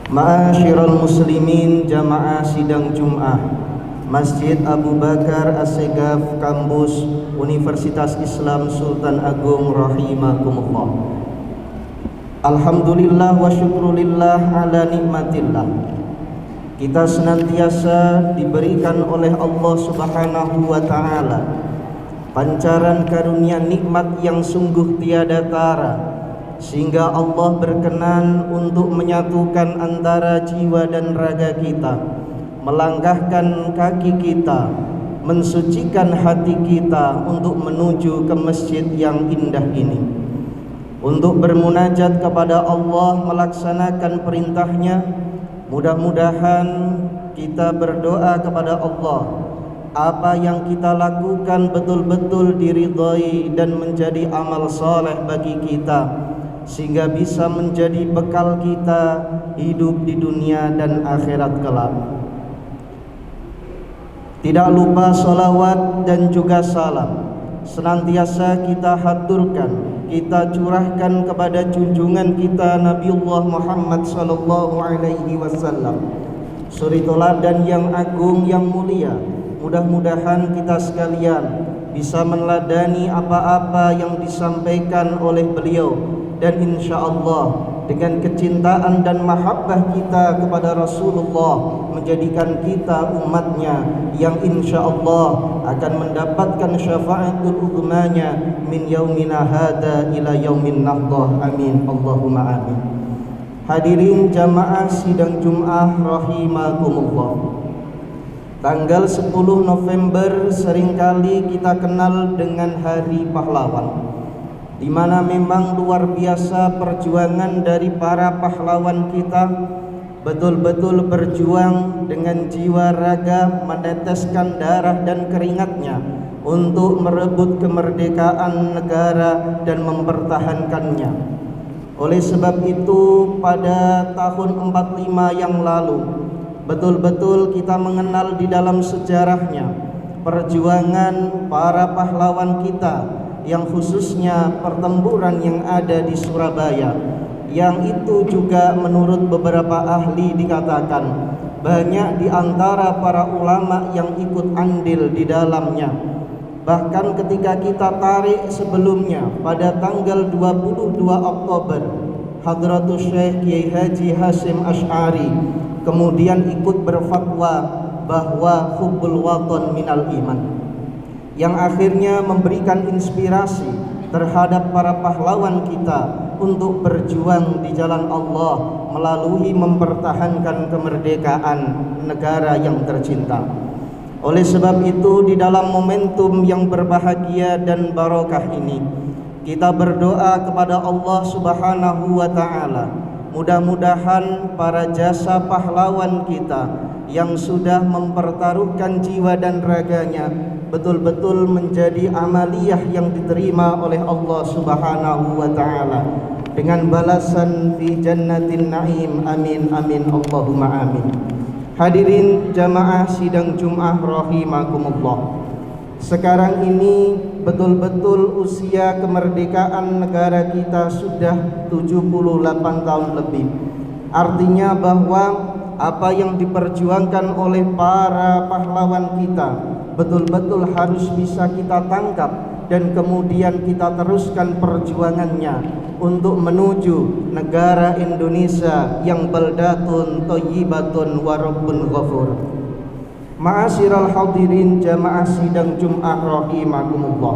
Ma'asyiral muslimin jamaah sidang Jum'ah Masjid Abu Bakar As-Segaf Kampus Universitas Islam Sultan Agung rahimakumullah. Alhamdulillah wa syukrulillah ala nikmatillah. Kita senantiasa diberikan oleh Allah Subhanahu wa ta'ala pancaran karunia nikmat yang sungguh tiada tara, sehingga Allah berkenan untuk menyatukan antara jiwa dan raga kita, melangkahkan kaki kita, mensucikan hati kita untuk menuju ke masjid yang indah ini, untuk bermunajat kepada Allah, melaksanakan perintahnya. Mudah-mudahan kita berdoa kepada Allah, apa yang kita lakukan betul-betul diridhai dan menjadi amal saleh bagi kita, sehingga bisa menjadi bekal kita hidup di dunia dan akhirat kelak. Tidak lupa salawat dan juga salam senantiasa kita haturkan, kita curahkan kepada junjungan kita Nabiullah Muhammad sallallahu alaihi wasallam, suri teladan yang agung yang mulia. Mudah-mudahan kita sekalian bisa meneladani apa-apa yang disampaikan oleh beliau, dan insya Allah dengan kecintaan dan mahabbah kita kepada Rasulullah menjadikan kita umatnya yang insya Allah akan mendapatkan syafaatul uzmanya min yaumina hada ila yaumin nahdah. Amin Allahumma amin. Hadirin jamaah sidang Jum'ah rahimakumullah. Tanggal 10 November seringkali kita kenal dengan Hari Pahlawan, di mana memang luar biasa perjuangan dari para pahlawan kita, betul-betul berjuang dengan jiwa raga, meneteskan darah dan keringatnya untuk merebut kemerdekaan negara dan mempertahankannya. Oleh sebab itu pada tahun 45 yang lalu betul-betul kita mengenal di dalam sejarahnya perjuangan para pahlawan kita, yang khususnya pertempuran yang ada di Surabaya, yang itu juga menurut beberapa ahli dikatakan banyak di antara para ulama yang ikut andil di dalamnya. Bahkan ketika kita tarik sebelumnya pada tanggal 22 Oktober Hadratus Syekh Kiai Haji Hasyim Asy'ari kemudian ikut berfatwa bahwa hubbul watan minal iman, yang akhirnya memberikan inspirasi terhadap para pahlawan kita untuk berjuang di jalan Allah melalui mempertahankan kemerdekaan negara yang tercinta. Oleh sebab itu, di dalam momentum yang berbahagia dan barokah ini, kita berdoa kepada Allah Subhanahu wa ta'ala, mudah-mudahan para jasa pahlawan kita yang sudah mempertaruhkan jiwa dan raganya betul-betul menjadi amaliyah yang diterima oleh Allah Subhanahu wa ta'ala dengan balasan fi jannatin na'im. Amin amin Allahumma amin. Hadirin jamaah sidang Jum'ah rahimakumullah. Sekarang ini betul-betul usia kemerdekaan negara kita sudah 78 tahun lebih. Artinya bahwa apa yang diperjuangkan oleh para pahlawan kita betul-betul harus bisa kita tangkap dan kemudian kita teruskan perjuangannya untuk menuju negara Indonesia yang baldatun thayyibatun wa rabbun ghafur. Ma'asyiral hadirin jamaah sidang Jum'ah rahimakumullah,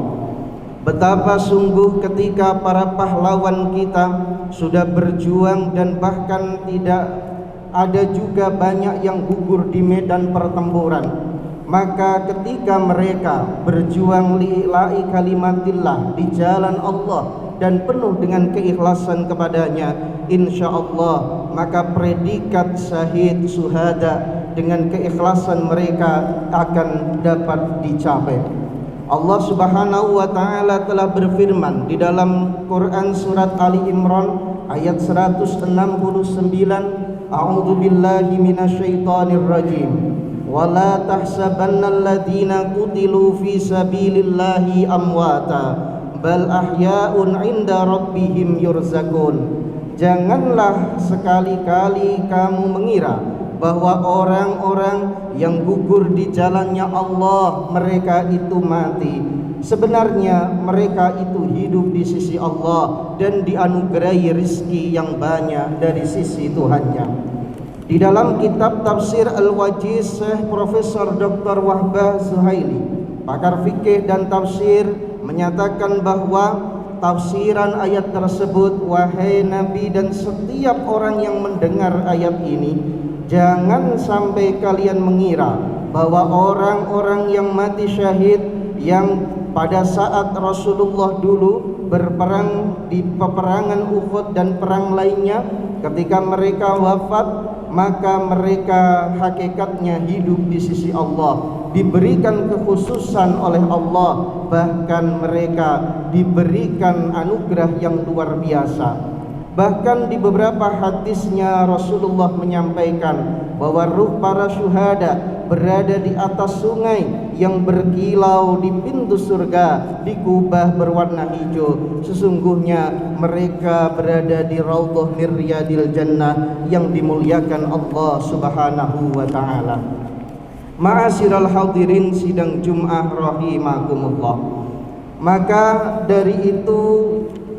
betapa sungguh ketika para pahlawan kita sudah berjuang dan bahkan tidak ada juga banyak yang gugur di medan pertempuran. Maka ketika mereka berjuang li'ila'i kalimatillah di jalan Allah dan penuh dengan keikhlasan kepadanya, insya Allah maka predikat syahid suhada dengan keikhlasan mereka akan dapat dicapai. Allah Subhanahu wa ta'ala telah berfirman di dalam Quran surat Ali Imran ayat 169, A'udzu billahi minasyaitonir rajim. Wala tahsabannal ladzina qutilu fi sabilillahi amwata bal ahya'un 'inda rabbihim yurzaqun. janganlah sekali-kali kamu mengira bahwa orang-orang yang gugur di jalannya Allah mereka itu mati. Sebenarnya mereka itu hidup di sisi Allah dan dianugerahi rizki yang banyak dari sisi Tuhannya. Di dalam kitab Tafsir Al-Wajiz, Syekh Profesor Dr. Wahbah Zuhaili, pakar fikih dan tafsir, menyatakan bahwa tafsiran ayat tersebut, wahai Nabi dan setiap orang yang mendengar ayat ini, jangan sampai kalian mengira bahwa orang-orang yang mati syahid yang pada saat Rasulullah dulu berperang di peperangan Uhud dan perang lainnya, ketika mereka wafat, maka mereka hakikatnya hidup di sisi Allah, diberikan kekhususan oleh Allah, bahkan mereka diberikan anugerah yang luar biasa. Bahkan di beberapa hadisnya Rasulullah menyampaikan bahwa ruh para syuhada berada di atas sungai yang berkilau di pintu surga, di kubah berwarna hijau. Sesungguhnya mereka berada di raudhah min riyadil jannah yang dimuliakan Allah Subhanahu wa taala. Ma'asyiral hadirin sidang Jumat rahimakumullah. Maka dari itu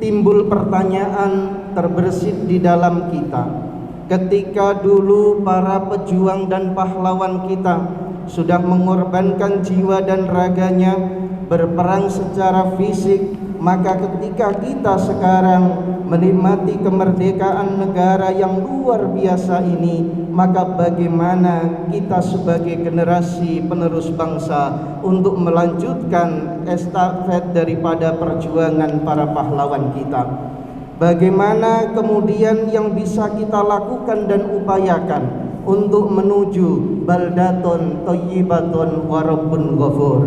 timbul pertanyaan terbersit di dalam kita. Ketika dulu para pejuang dan pahlawan kita sudah mengorbankan jiwa dan raganya berperang secara fisik, maka ketika kita sekarang menikmati kemerdekaan negara yang luar biasa ini, maka bagaimana kita sebagai generasi penerus bangsa untuk melanjutkan estafet daripada perjuangan para pahlawan kita? Bagaimana kemudian yang bisa kita lakukan dan upayakan untuk menuju baldatun thayyibatun wa rabbun ghafur?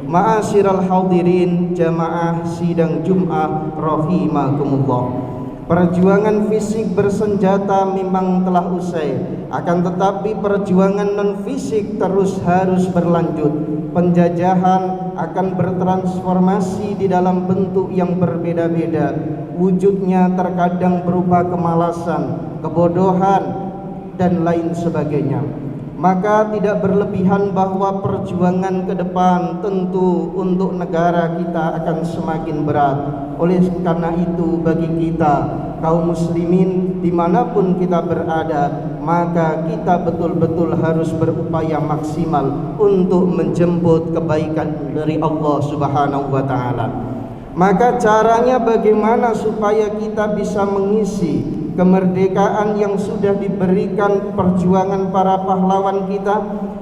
Ma'asyiral hadirin jamaah sidang Jumat rahimakumullah. Perjuangan fisik bersenjata memang telah usai, akan tetapi perjuangan non fisik terus harus berlanjut. Penjajahan akan bertransformasi di dalam bentuk yang berbeda-beda. Wujudnya terkadang berupa kemalasan, kebodohan, dan lain sebagainya. Maka tidak berlebihan bahwa perjuangan ke depan tentu untuk negara kita akan semakin berat. Oleh karena itu bagi kita kaum muslimin dimanapun kita berada, maka kita betul-betul harus berupaya maksimal untuk menjemput kebaikan dari Allah Subhanahu wa ta'ala. Maka caranya bagaimana supaya kita bisa mengisi kemerdekaan yang sudah diberikan perjuangan para pahlawan kita?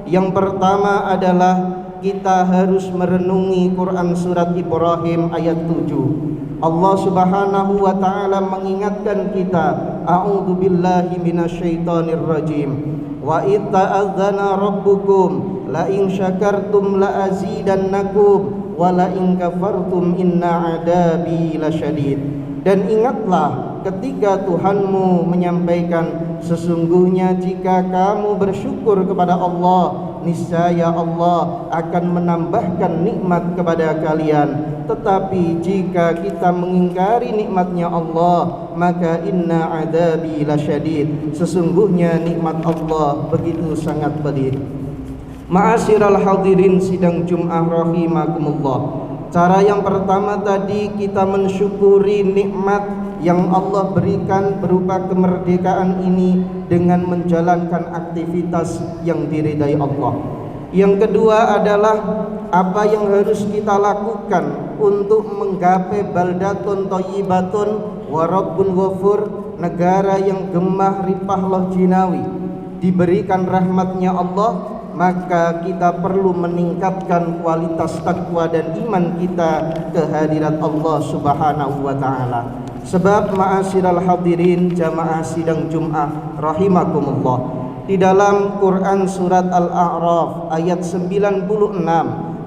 Yang pertama adalah kita harus merenungi Quran surat Ibrahim ayat 7. Allah Subhanahu wa ta'ala mengingatkan kita, a'udzu billahi minasyaitonir rajim, wa itta'adzana rabbukum la in syakartum la azidannakum wa la in kafartum inna adabi lasyadid. Dan ingatlah ketika Tuhanmu menyampaikan, sesungguhnya jika kamu bersyukur kepada Allah, niscaya Allah akan menambahkan nikmat kepada kalian. Tetapi jika kita mengingkari nikmatnya Allah, maka inna adabi lasyadid, sesungguhnya nikmat Allah begitu sangat pedih. Ma'asyiral hadirin sidang Jumat rahimakumullah. Cara yang pertama tadi kita mensyukuri nikmat yang Allah berikan berupa kemerdekaan ini dengan menjalankan aktivitas yang diridai Allah. Yang kedua adalah apa yang harus kita lakukan untuk menggapai baldatun thayyibatun wa rabbun ghafur, negara yang gemah ripah loh jinawi, diberikan rahmatnya Allah. Maka kita perlu meningkatkan kualitas takwa dan iman kita kehadirat Allah Subhanahu wa ta'ala. Sebab ma'asyiral hadirin jamaah sidang Jumat rahimakumullah, di dalam Quran surat Al-A'raf ayat 96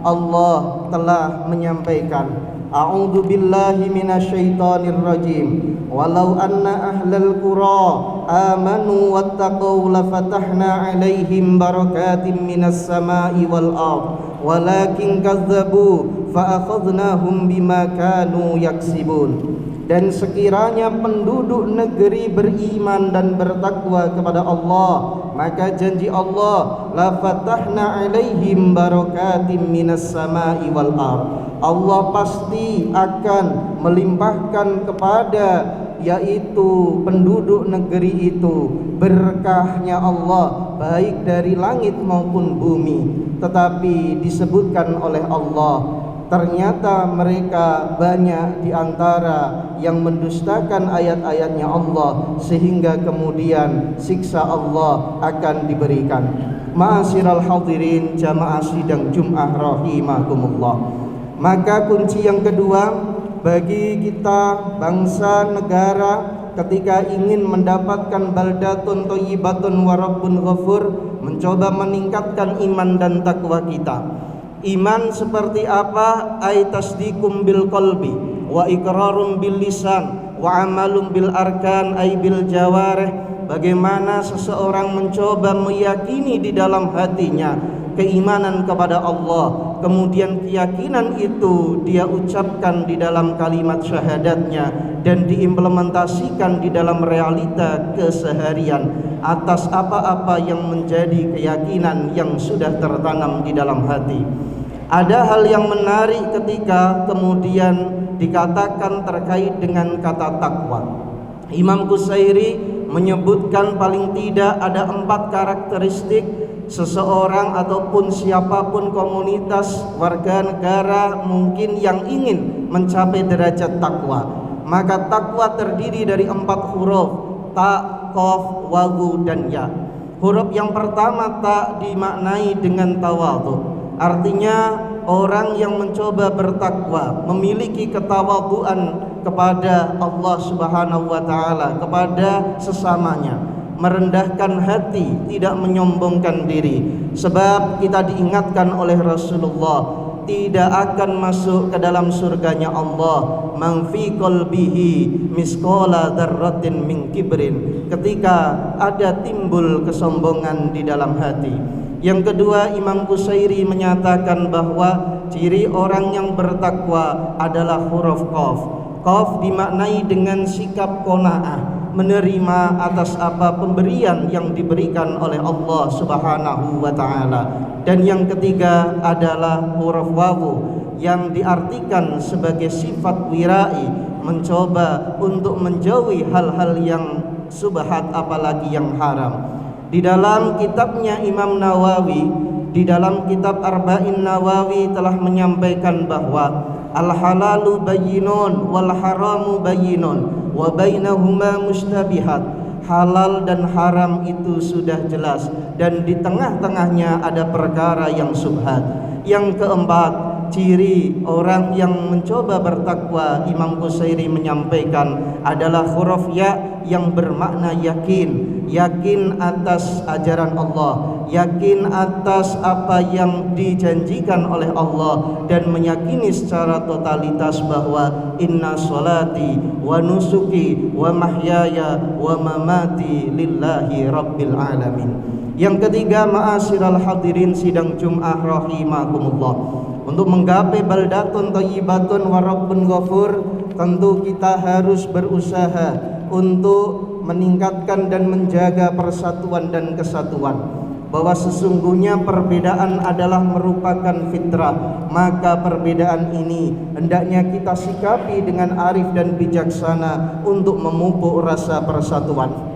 Allah telah menyampaikan, a'udzu billahi minasyaitonir rajim, walau anna ahlal qura amanu wattaqau lafatahna alaihim barakatim minas sama'i wal ardh walakin kazzabu fa akhadnahum bima kanu yaksibun. Dan sekiranya penduduk negeri beriman dan bertakwa kepada Allah, maka janji Allah, la fatahna alaihim barakatim minas samai wal ard. Allah pasti akan melimpahkan kepada yaitu penduduk negeri itu berkahnya Allah, baik dari langit maupun bumi. Tetapi disebutkan oleh Allah, ternyata mereka banyak di antara yang mendustakan ayat-ayatnya Allah, sehingga kemudian siksa Allah akan diberikan. Ma'asyiral hadirin jamaah sidang Jum'ah rahimakumullah. Maka kunci yang kedua bagi kita bangsa negara ketika ingin mendapatkan baldatun thayyibatun wa rabbun ghafur, mencoba meningkatkan iman dan takwa kita. Iman seperti apa? Ay tasdiqum bil qalbi wa iqrarum bil lisan wa amalum bil arkan ay bil jawarih. Bagaimana seseorang mencoba meyakini di dalam hatinya keimanan kepada Allah, kemudian keyakinan itu dia ucapkan di dalam kalimat syahadatnya dan diimplementasikan di dalam realita keseharian atas apa-apa yang menjadi keyakinan yang sudah tertanam di dalam hati. Ada hal yang menarik ketika kemudian dikatakan terkait dengan kata takwa. Imam Qusairi menyebutkan paling tidak ada 4 karakteristik seseorang ataupun siapapun komunitas warga negara mungkin yang ingin mencapai derajat takwa. Maka takwa terdiri dari 4 huruf: ta, qaf, wawu, dan ya. Huruf yang pertama ta dimaknai dengan tawadhu. Artinya orang yang mencoba bertakwa memiliki ketawadhuan kepada Allah Subhanahu wa taala, kepada sesamanya, merendahkan hati, tidak menyombongkan diri. Sebab kita diingatkan oleh Rasulullah, tidak akan masuk ke dalam surganya Allah man fi qalbihi misqala dzarratin min kibrin, ketika ada timbul kesombongan di dalam hati. Yang kedua, Imam Qusairi menyatakan bahwa ciri orang yang bertakwa adalah huruf qaf. Qaf dimaknai dengan sikap qanaah, menerima atas apa pemberian yang diberikan oleh Allah Subhanahu wa taala. Dan yang ketiga adalah huruf wawu yang diartikan sebagai sifat wirai, mencoba untuk menjauhi hal-hal yang subhat apalagi yang haram. Di dalam kitabnya Imam Nawawi, di dalam kitab Arba'in Nawawi telah menyampaikan bahwa al-halalu bayyinun wal haramu bayyinun wa bainahuma mustabihat. Halal dan haram itu sudah jelas dan di tengah-tengahnya ada perkara yang subhat. Yang keempat, ciri orang yang mencoba bertakwa, Imam Qusairi menyampaikan adalah huruf ya yang bermakna yakin. Yakin atas ajaran Allah, yakin atas apa yang dijanjikan oleh Allah, dan meyakini secara totalitas bahwa inna sholati wa nusuki wa mahyaya wa mamati lillahi rabbil alamin. Yang ketiga, ma'asyiral hadirin sidang Jum'ah rahimakumullah, untuk menggapai baldatun thayyibatun wa rabbun ghafur, tentu kita harus berusaha untuk meningkatkan dan menjaga persatuan dan kesatuan, bahwa sesungguhnya perbedaan adalah merupakan fitrah. Maka perbedaan ini hendaknya kita sikapi dengan arif dan bijaksana untuk memupuk rasa persatuan.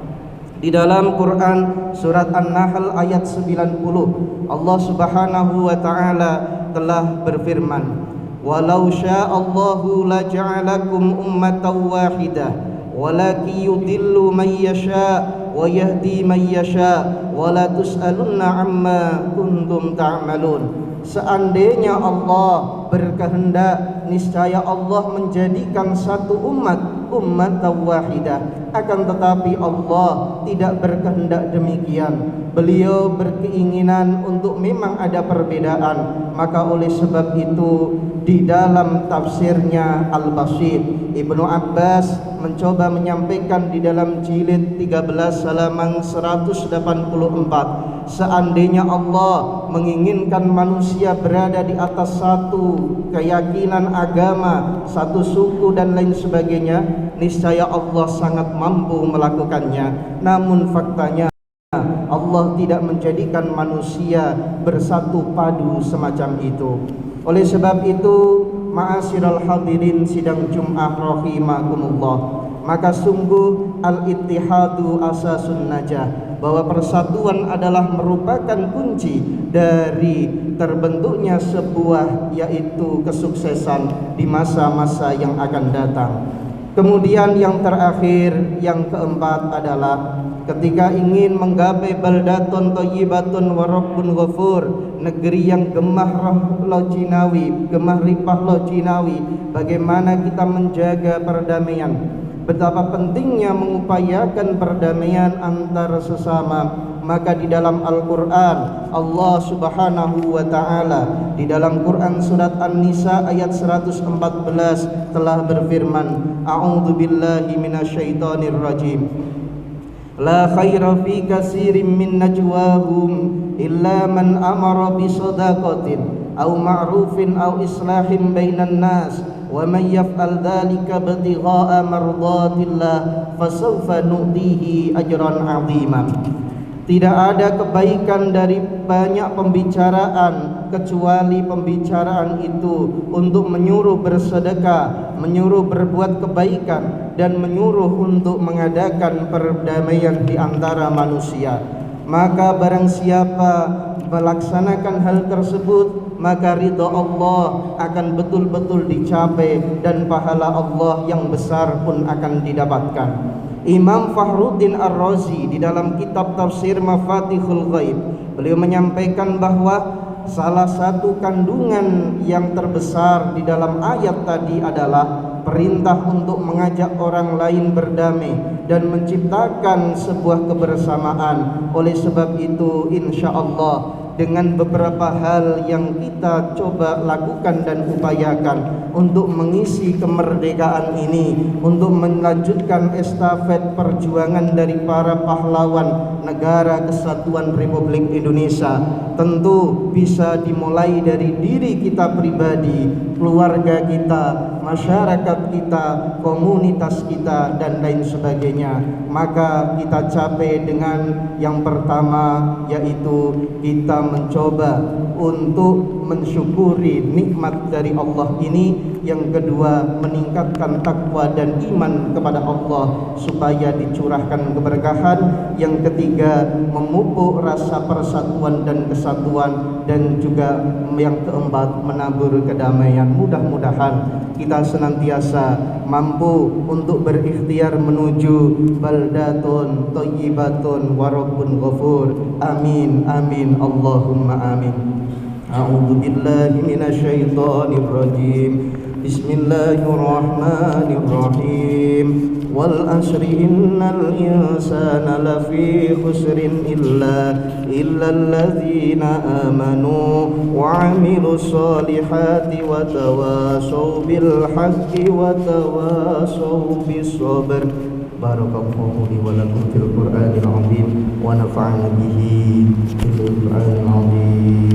Di dalam Quran surat An-Nahl ayat 90, Allah Subhanahu wa taala telah berfirman, "Walau sya'allahu laja'alakum ummatan wahidah walaki yudillu man yasha wa yahdi man yasha wa la tus'alunna amma kuntum ta'malun." Seandainya Allah berkehendak, niscaya Allah menjadikan satu umat wahidah. Akan tetapi Allah tidak berkehendak demikian. Beliau berkeinginan untuk memang ada perbedaan. Maka oleh sebab itu di dalam tafsirnya Al-Basit, Ibnu Abbas mencoba menyampaikan di dalam jilid 13 halaman 184, seandainya Allah menginginkan manusia berada di atas satu keyakinan agama, satu suku dan lain sebagainya, niscaya Allah sangat mampu melakukannya. Namun faktanya Allah tidak menjadikan manusia bersatu padu semacam itu. Oleh sebab itu, ma'asyiral hadirin sidang Jum'ah rahimakumullah, maka sungguh al-ittihadu asasun najah, bahwa persatuan adalah merupakan kunci dari terbentuknya sebuah yaitu kesuksesan di masa-masa yang akan datang. Kemudian yang terakhir, yang keempat adalah ketika ingin menggapai baldatun thayyibatun wa rabbun ghafur, negeri yang gemah lojinawi, gemah ripah lojinawi, bagaimana kita menjaga perdamaian, betapa pentingnya mengupayakan perdamaian antar sesama. Maka di dalam Al-Quran Allah Subhanahu wa ta'ala di dalam Quran surat An-Nisa ayat 114 telah berfirman, A'udzu billahi minasyaitonir rajim. La khaira fi katsirin min najwahum illa man amara bi shadaqatin aw ma'rufin aw islahin bainan nas wa man yaf'al dzalika ibtigha'a mardatillah fasawfa nu'tihi ajran 'azima. Tidak ada kebaikan dari banyak pembicaraan kecuali pembicaraan itu untuk menyuruh bersedekah, menyuruh berbuat kebaikan, dan menyuruh untuk mengadakan perdamaian di antara manusia. Maka barang siapa melaksanakan hal tersebut, maka ridha Allah akan betul-betul dicapai dan pahala Allah yang besar pun akan didapatkan. Imam Fakhruddin Ar-Razi di dalam kitab tafsir Mafatihul Ghaib, beliau menyampaikan bahwa salah satu kandungan yang terbesar di dalam ayat tadi adalah perintah untuk mengajak orang lain berdamai dan menciptakan sebuah kebersamaan. Oleh sebab itu, insya Allah dengan beberapa hal yang kita coba lakukan dan upayakan untuk mengisi kemerdekaan ini, untuk melanjutkan estafet perjuangan dari para pahlawan negara kesatuan Republik Indonesia, tentu bisa dimulai dari diri kita pribadi, keluarga kita, masyarakat kita, komunitas kita, dan lain sebagainya. Maka kita capai dengan yang pertama, yaitu kita mencoba untuk mensyukuri nikmat dari Allah ini. Yang kedua, meningkatkan takwa dan iman kepada Allah supaya dicurahkan keberkahan. Yang ketiga, memupuk rasa persatuan dan kesatuan. Dan juga yang keempat, menabur kedamaian. Mudah-mudahan kita senantiasa mampu untuk berikhtiar menuju baldatun thayyibatun wa rabbun ghafur. Amin amin Allahumma amin. A'udzu billahi minasyaitonir rajim. Bismillahirrahmanirrahim. Wal asri innal insana lafi khusrin illa alladzina amanu wa 'amilus solihati wa tawasaw bil haqqi wa tawasaw bis sabr. Barakallahu li wa lakum fil Qur'anil 'azim wa nafa'ana bihi fil Qur'anil 'azim.